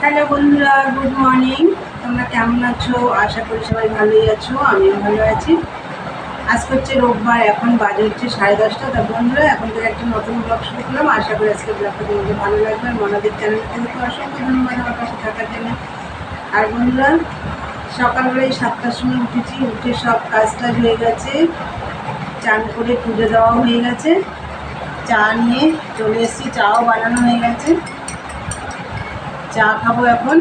Hello বন্ধুরা, good morning. তোমরা কেমন আছো? আশা করি সবাই ভালোই আছো, আমিও ভালো আছি। আজকে হচ্ছে রোববার, এখন বাজে হচ্ছে 10:30। তা বন্ধুরা, এখন থেকে একটা নতুন ব্লগ শুরু করলাম। আশা করি আজকে ব্লগটা তোমাদের ভালো লাগবে। আর মনাদের চ্যানেল থেকে তো অসংখ্য ধন্যবাদ আমার পাশে থাকার জন্য। আর বন্ধুরা, সকালবেলায় 7টার সময় উঠেছি, উঠে সব কাজ টাজ হয়ে গেছে, চান করে পুজো দেওয়া হয়ে গেছে, চা নিয়ে চলে এসেছি, চাও বানানো হয়ে গেছে। চা খাবো এখন।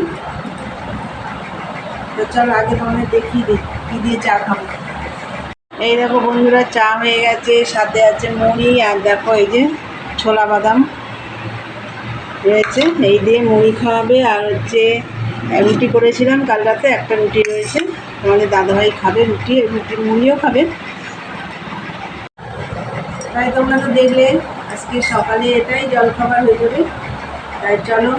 তো চলো আগে তোমাদের দেখিয়ে দিই কী দিয়ে চা খাবো। এই দেখো বন্ধুরা, চা হয়ে গেছে, সাথে আছে মুড়ি, আর দেখো এই যে ছোলা বাদাম রয়েছে, এই দিয়ে মুড়ি খাওয়াবে। আর হচ্ছে রুটি করেছিলাম কাল রাতে, একটা রুটি রয়েছে, তোমাদের দাদাভাই খাবে রুটি, মুড়িও খাবে। তাই তোমরা তো দেখলে আজকে সকালে এটাই জলখাবার হয়ে যাবে। তাই চলো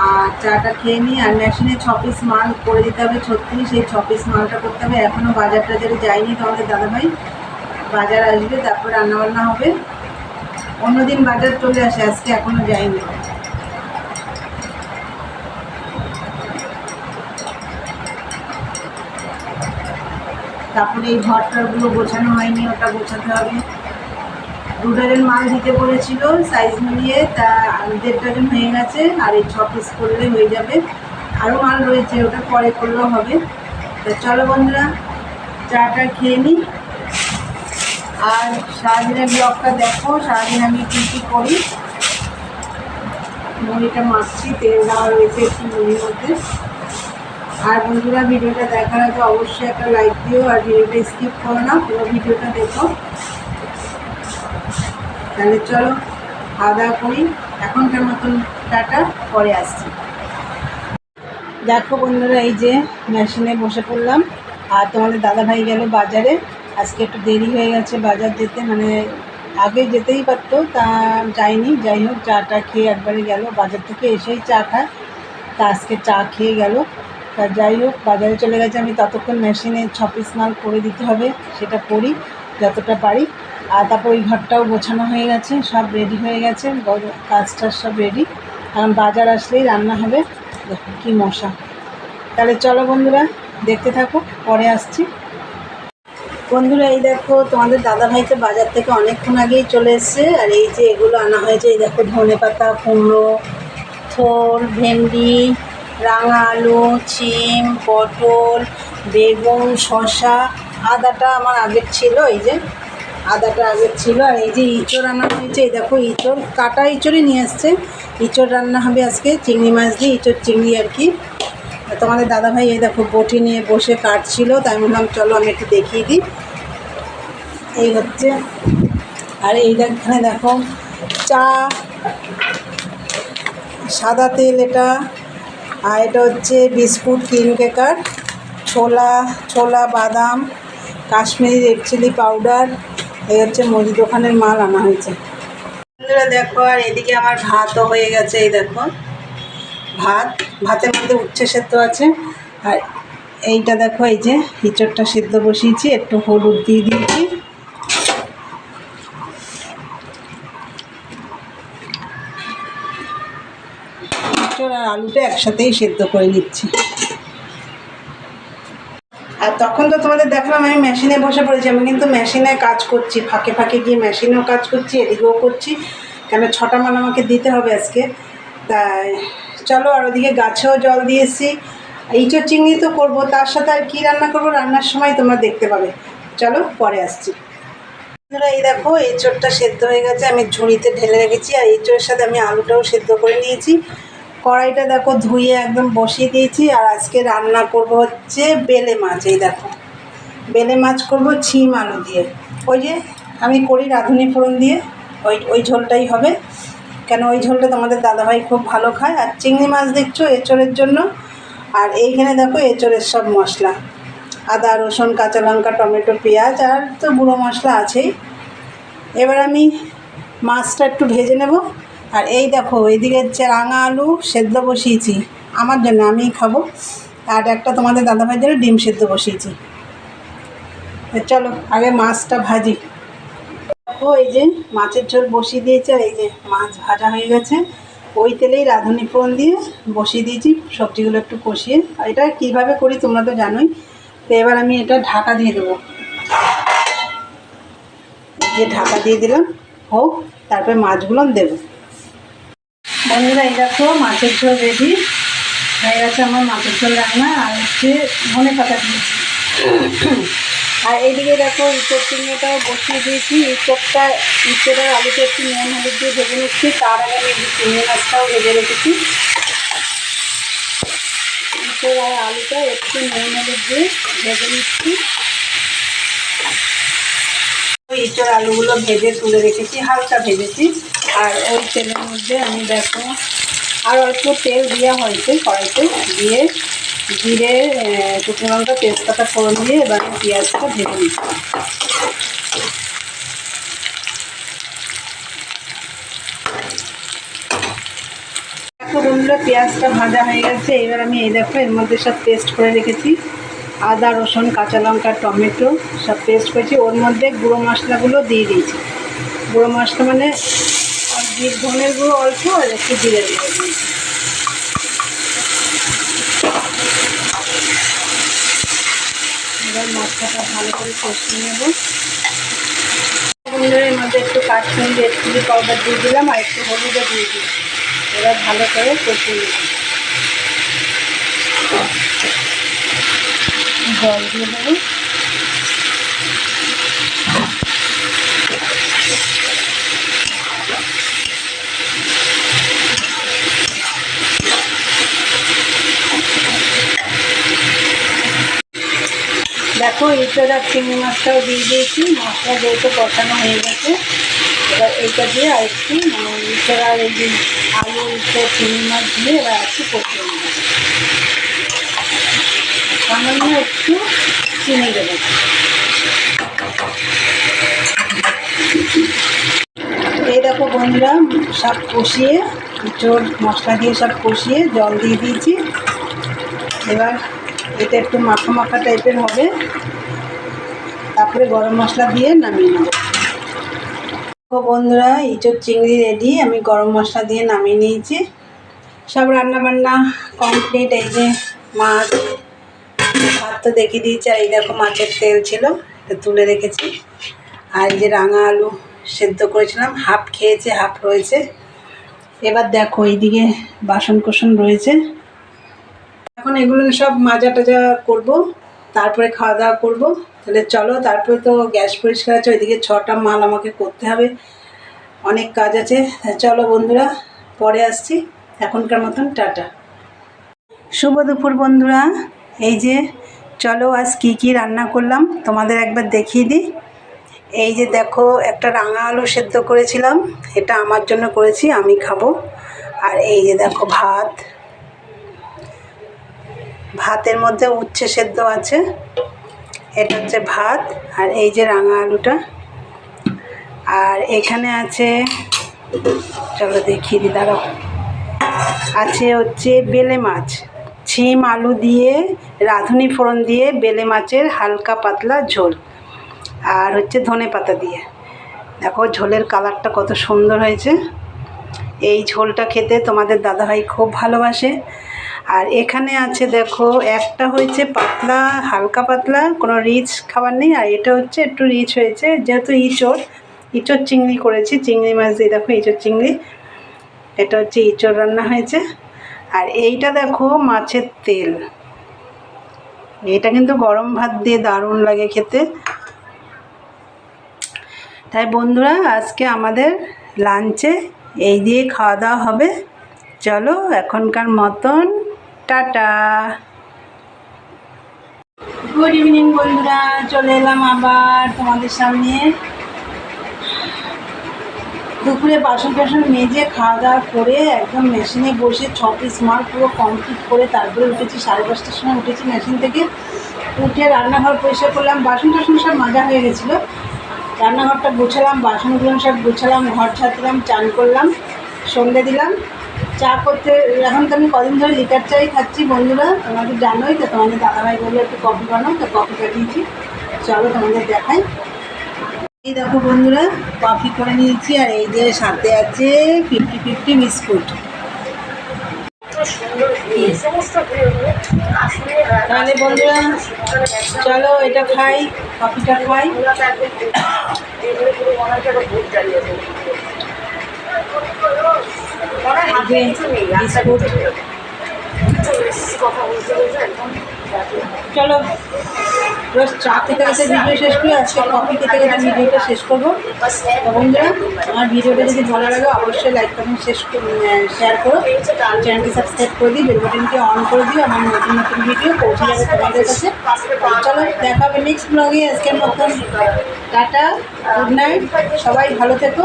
আর চাটা খেয়ে নিই। আর মেশিনে 6 পিস মাল করে দিতে হবে, 36, সেই 6 পিস মালটা করতে হবে। এখনও বাজার টাজারে যায়নি তোমাদের দাদাভাই, বাজার আসবে তারপর রান্নাবান্না হবে। অন্যদিন বাজার চলে আসে, আজকে এখনও যায়নি। তারপরে এই ঘরটারগুলো গোছানো হয়নি, ওটা গোছাতে হবে। 2 ডজন মাল দিতে বলেছিল সাইজ মিলিয়ে, তা 1.5 ডজন হয়ে গেছে। আর এই 6 পিস করলে হয়ে যাবে, আরও মাল রয়েছে, ওটা পরে করলেও হবে। তা চলো বন্ধুরা, চাটা খেয়ে নিই। আর সারাদিনের ব্লগটা দেখো, সারাদিন আমি কী কী করি। মুড়িটা মাখছি, তেল দেওয়া রয়েছে একটু মুড়ির মধ্যে। আর বন্ধুরা, ভিডিওটা দেখার আগে অবশ্যই একটা লাইক দিও, আর ভিডিওটা স্কিপ করো না, পুরো ভিডিওটা দেখো। তাহলে চলো খাওয়া দাওয়া করি, এখনকার মতন টাটা, পরে আসছি। দেখো বন্ধুরা, এই যে মেশিনে বসে পড়লাম। আর তোমাদের দাদাভাই গেল বাজারে, আজকে একটু দেরি হয়ে গেছে বাজার যেতে, মানে আগে যেতেই পারতো, তা যায়নি। যাই হোক, চাটা খেয়ে একবারে গেল, বাজার থেকে এসেই চা খায়, তা আজকে চা খেয়ে গেল। তা যাই হোক, বাজারে চলে গেছে, আমি ততক্ষণ মেশিনে 6 পিস মাল করে দিতে হবে, সেটা করি যতটা পারি। আর তারপর ওই ঘরটাও গোছানো হয়ে গেছে, সব রেডি হয়ে গেছে, কাজটা সব রেডি। কারণ বাজার আসলেই রান্না হবে। দেখো কী মশা। তাহলে চলো বন্ধুরা, দেখতে থাকো, পরে আসছি। বন্ধুরা, এই দেখো তোমাদের দাদাভাই তো বাজার থেকে অনেকক্ষণ আগেই চলে এসছে। আর এই যে এগুলো আনা হয়েছে, এই দেখো ধনেপাতা, কুমড়ো, থোর, ভেন্ডি, রাঙা আলু, শিম, পটল, বেগুন, শসা। আদাটা আমার আগের ছিল, এই যে আদাটা আগের ছিল। আর এই যে ইঁচড় আনা হয়েছে, এই দেখো ইঁচড়, কাটা ইঁচড়ই নিয়ে আসছে। ইঁচড় রান্না হবে আজকে, চিংড়ি মাছ দিয়ে, ইঁচড় চিংড়ি আর কি। তোমাদের দাদাভাই এই দেখো বটি নিয়ে বসে কাটছিল, তাই বললাম চলো আমি একটু দেখিয়ে দিই। এই হচ্ছে, আর এইখানে দেখো চা, সাদা তেল এটা, আর এটা হচ্ছে বিস্কুট, ক্রিম কেকার, ছোলা বাদাম, কাশ্মীরি রেড চিলি পাউডার। এই হচ্ছে মুদি দোকানের মাল আনা হয়েছে। বন্ধুরা দেখো, আর এদিকে আমার ভাতও হয়ে গেছে। এই দেখো ভাতের মধ্যে উচ্ছে সেদ্ধ আছে। আর এইটা দেখো, এই যে ইঁচড়টা সেদ্ধ বসিয়েছি, একটু হলুদ দিয়ে দিয়েছি। ইঁচড় আর আলুটা একসাথেই সেদ্ধ করে নিচ্ছি। আর তখন তো তোমাদের দেখলাম আমি মেশিনে বসে পড়েছি, আমি কিন্তু মেশিনে কাজ করছি, ফাঁকে ফাঁকে গিয়ে মেশিনেও কাজ করছি, এদিকেও করছি, কেন 6টা মাল আমাকে দিতে হবে আজকে। তাই চলো, আর ওদিকে গাছেও জল দিয়েছি। ইঁচড় চিংড়ি তো করবো, তার সাথে আর কী রান্না করবো রান্নার সময় তোমরা দেখতে পাবে। চলো পরে আসছি। বন্ধুরা, এই দেখো এঁচড়টা সেদ্ধ হয়ে গেছে, আমি ঝুড়িতে ঢেলে রেখেছি। আর এঁচড়ের সাথে আমি আলুটাও সেদ্ধ করে নিয়েছি। কড়াইটা দেখো ধুয়ে একদম বসিয়ে দিয়েছি। আর আজকে রান্না করব হচ্ছে বেলে মাছ। এই দেখো বেলে মাছ করব ছিম আলু দিয়ে, ওই যে আমি করি রাঁধুনি ফোড়ন দিয়ে, ওই ঝোলটাই হবে। কেন ওই ঝোলটা তোমাদের দাদাভাই খুব ভালো খায়। আর চিংড়ি মাছ দেখছো এঁচড়ের জন্য। আর এইখানে দেখো এঁচড়ের সব মশলা, আদা রসুন কাঁচা লঙ্কা টমেটো পেঁয়াজ, আর তো গুঁড়ো মশলা আছেই। এবার আমি মাছটা একটু ভেজে নেব। আর এই দেখো এইদিকে হচ্ছে রাঙা আলু সেদ্ধ বসিয়েছি আমার জন্য, আমিই খাবো। আর একটা তোমাদের দাদাভাইয়ের জন্য ডিম সেদ্ধ বসিয়েছি। চলো আগে মাছটা ভাজি। দেখো এই যে মাছের ঝোল বসিয়ে দিয়েছে, আর এই যে মাছ ভাজা হয়ে গেছে। ওই তেলেই রাঁধুনি ফোড়ন দিয়ে বসিয়ে দিয়েছি সবজিগুলো একটু কষিয়ে। আর এটা কীভাবে করি তোমরা তো জানোই। তো এবার আমি এটা ঢাকা দিয়ে দেবো, দিয়ে ঢাকা দিয়ে দিলাম হোক, তারপরে মাছগুলো দেবো। বন্ধুরা এই দেখো মাছের ঝোল রেডি হয়ে গেছে আমার মাছের ঝোল রান্না। আর হচ্ছে ধনে পাতা দিয়েছি। আর এইদিকে দেখো ইঁচড় চিংড়িটাও বসিয়ে দিয়েছি। ইঁচড়ের আলুটা একটু নুন হলুদ দিয়ে ভেজে নিচ্ছি। তার আগে আমি চিংড়ি মাছটাও ভেজে রেখেছি। ইঁচড় আর আলুটা একটু নুন হলুদ দিয়ে ভেজে নিচ্ছি। ওই ইঁচড় আলুগুলো ভেজে তুলে রেখেছি, হালকা ভেজেছি। আর ওই তেলের মধ্যে আমি দেখো আর অল্প তেল দেওয়া হয়েছে কড়াইতে, দিয়ে জিরে শুকনো লঙ্কা তেজপাতা ফোড়ন দিয়ে এবার পেঁয়াজটা ভেজে নিচ্ছি। দেখো বন্ধুরা পেঁয়াজটা ভাজা হয়ে গেছে। এবার আমি এই দেখো এর মধ্যে সব পেস্ট করে রেখেছি, আদা রসুন কাঁচা লঙ্কা টমেটো সব পেস্ট করেছি। ওর মধ্যে গুঁড়ো মশলাগুলো দিয়ে দিয়েছি। গুঁড়ো মশলা মানে ধনের গুঁড়ো অল্প আর একটু জিরে গুঁড়ো দিয়েছি। এবার মশলাটা ভালো করে কষিয়ে নেব। এর মধ্যে একটু কাশ্মীরি রেড চিলি পাউডার দিয়ে দিলাম আর একটু হলুদও দিয়ে দিই। এবার ভালো করে কষিয়ে নেব। জল দিয়ে দেবো। দেখো ইঁচড় আর চিংড়ি মাছটাও দিয়ে দিয়েছি। মশলা যেহেতু কষানো হয়ে গেছে, এবার এইটা দিয়ে আর একটু ইঁচড় আর এই যে আলু ইঁচড় চিংড়ি মাছ দিয়ে এবার একটু কষিয়ে নেব। সামান্য একটু চিনি দেবো। এই দেখো বন্ধুরা সব কষিয়ে ইঁচড় মশলা দিয়ে সব কষিয়ে জল দিয়ে দিয়েছি। এবার এটা একটু মাখা মাখা টাইপের হবে, তারপরে গরম মশলা দিয়ে নামিয়ে নেব। তো বন্ধুরা ইঁচড় চিংড়ি রেডি, আমি গরম মশলা দিয়ে নামিয়ে নিয়েছি। সব রান্নাবান্না কমপ্লিট। এই যে মাছ ভাত তো দেখিয়ে দিয়েছি। আর এই দেখো মাছের তেল ছিল, এটা তুলে রেখেছি। আর এই যে রাঙা আলু সেদ্ধ করেছিলাম, হাফ খেয়েছে হাফ রয়েছে। এবার দেখো এইদিকে বাসন কোসন রয়েছে। এখন এগুলো সব মাজা টাজা করবো, তারপরে খাওয়া দাওয়া করবো। তাহলে চলো, তারপরে তো গ্যাস পরিষ্কার আছে, ওইদিকে 6টা মাল আমাকে করতে হবে, অনেক কাজ আছে। চলো বন্ধুরা পরে আসছি, এখনকার মতন টাটা। শুভ দুপুর বন্ধুরা। এই যে চলো আজ কি রান্না করলাম তোমাদের একবার দেখিয়ে দিই। এই যে দেখো একটা রাঙা আলু সেদ্ধ করেছিলাম, এটা আমার জন্য করেছি, আমি খাবো। আর এই যে দেখো ভাতের মধ্যে উচ্ছে সেদ্ধ আছে, এটা হচ্ছে ভাত। আর এই যে রাঙা আলুটা। আর এখানে আছে, চলো দেখিয়ে দিই দাঁড়াও, আছে হচ্ছে বেলে মাছ, ছিম আলু দিয়ে রাঁধুনি ফোড়ন দিয়ে বেলে মাছের হালকা পাতলা ঝোল। আর হচ্ছে ধনে পাতা দিয়ে। দেখো ঝোলের কালারটা কত সুন্দর হয়েছে। এই ঝোলটা খেতে তোমাদের দাদাভাই খুব ভালোবাসে। আর এখানে আছে দেখো একটা হয়েছে পাতলা, হালকা পাতলা, কোনো রিচ খাবার নেই। আর এটা হচ্ছে একটু রিচ হয়েছে, যেহেতু ইঁচড় চিংড়ি করেছি, চিংড়ি মাছ দিয়ে দেখো ইঁচড় চিংড়ি, এটা হচ্ছে ইঁচড় রান্না হয়েছে। আর এইটা দেখো মাছের তেল, এটা কিন্তু গরম ভাত দিয়ে দারুণ লাগে খেতে। তাই বন্ধুরা আজকে আমাদের লাঞ্চে এই দিয়ে খাওয়া দাওয়া হবে। চলো এখনকার মতন টাটা। গুড ইভিনিং বন্ধুরা, চলে এলাম আবার তোমাদের সামনে। দুপুরে বাসন টাসন মেজে খাওয়া দাওয়া করে একদম মেশিনে বসে 6 পিস মাল পুরো কমপ্লিট করে তারপরে উঠেছি। 5:30টার সময় উঠেছি মেশিন থেকে। উঠে রান্নাঘর পরিষ্কার করলাম, বাসন টাসন সব মাজা হয়ে গেছিলো। রান্নাঘরটা গুছালাম, বাসনগুলো সব গুছালাম, ঘর ছাড়লাম, চান করলাম, সন্ধে দিলাম। চা করতে এখন তো আমি কদিন ধরে লিটার চাই খাচ্ছি বন্ধুরা, তোমাদের জানোই তো। তোমাদের দাদাভাই বললো একটু কফি বানাও, তো কফি বানিয়েছি। চলো তোমাদের দেখাই। এই দেখো বন্ধুরা কফি করে নিয়েছি। আর এই যে সাথে আছে 50-50 বিস্কুট। তাহলে বন্ধুরা চলো এটা খাই, কফিটা খাই। বিস্কুট, চলো রোজ চা খেতে খেতে ভিডিও শেষ করি, আজকে কফি খেতে খেতে ভিডিওটা শেষ করবো। তো বন্ধুরা আমার ভিডিওটা যদি ভালো লাগে অবশ্যই লাইক কমেন্ট শেয়ার করো, চ্যানেলটি সাবস্ক্রাইব করে দিই, বেল বাটনটি অন করে দিও, আমার নতুন নতুন ভিডিও পৌঁছে যাবে তোমাদের কাছে। চলো দেখা হবে নেক্সট ব্লগে, আজকের মতন টাটা, গুড নাইট, সবাই ভালো থেকো।